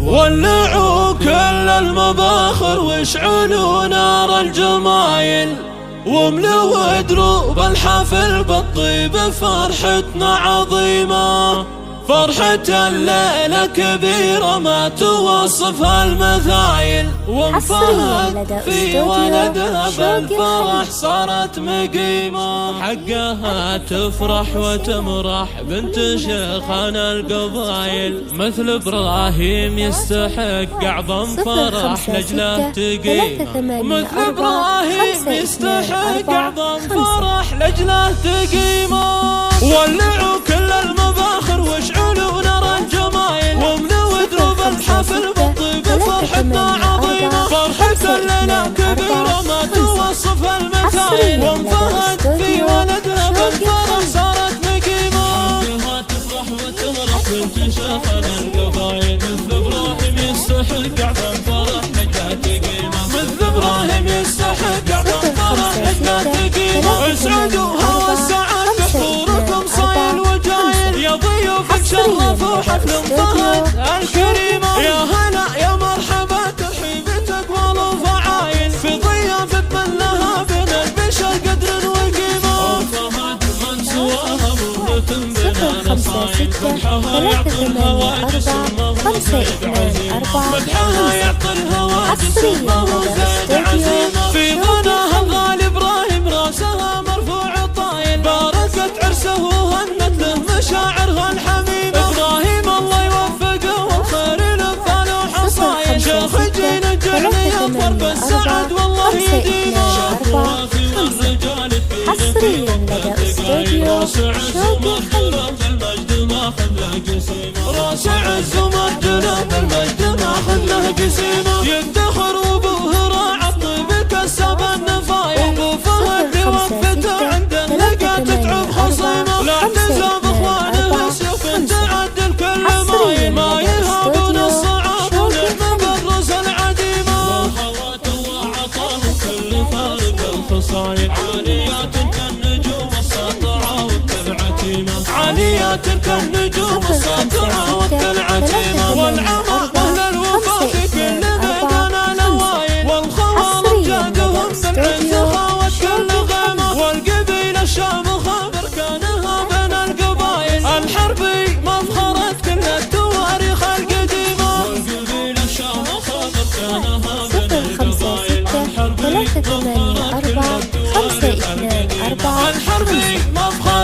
ولعوا كل المباخر واشعلوا نار الجمايل، واملوا دروب الحفل بالطيب، فرحتنا عظيمة، فرحة الليلة كبيرة ما توصفها المثايل، وانفهد في ولدها بالفرح صارت مقيمة، حقها تفرح وتمرح بنت شيخنا القبايل، مثل ابراهيم يستحق اعظم فرح لجله تقيمة، مثل ابراهيم يستحق اعظم فرح لجله تقيمة. ولعوا كل المباخر واشعلوا نار الجمايل، واملوا دروب الحفل بالطيب، فرحتنا عظيمة، فرحة لنا كبيرة ما توصفها المثايل، وانفهد في ولدها بالفرح صارت مقيمة، حقها تفرح وتمرح بنت شيخنا القبايل، مثل ابراهيم يستحق اعظم فرح لجله تقيمة، مثل ابراهيم يستحق اعظم فرح لجله تقيمة. اسعدوا هوى السعد بحضوركم صايل وجايل، يا ضيوف تشرفوا حفل انفهد الكريمة، يا هلا يا مرحبا ترحيبتك والفعايل، في ضيافة من لها بين البشر قدر وقيمة، انفهد من سواها مرة بين نصايل، مدحها يعطي الهواجس الموزيد عزيمة، مدحها يعطي الهواجس الموزيد عزيمة، في غناها الغالي ابراهيم راسها مرفوع طايل، باركت عرسه وهنت له مشاعرها الحميمة، ابراهيم الله يوفقه والخير لفاله حصايل، شيخ جينا جعلي اطهر بالسعد والله يديمه، شافوافي والرجال حصريا لدى استوديو شوقي خليل، بالمجد ماخذ له قسيمه، راسع الزمر جناب المجد ماخذ له قسيمه، يفتخر وابوه راعى الطيب كسب النفايل، ابو فهد وفته عند اللقا تتعب خصيمه، لا احتساب اخوانه سيوف تعدل كل مايل، ما يهابون الصعاب ونعم بالرز العديمه، والخوات الله عطاه كل فارق الخصايل، عاليات كالنجوم الساطعه والكالعتيمه، عاليات كالنجوم الساطعه والكالعتيمه، والعمى اهل الوفا في كل ميدان نوايل، والخوال امجادهم بالعز خاوت كل غيمه، والقبيله الشامخه بركانها بين القبايل، الحربي مفخره كل التواريخ القديمه، والقبيله الشامخه بركانها بين القبايل، الحربي مفخره كل التواريخ القديمه، الحربي مفخره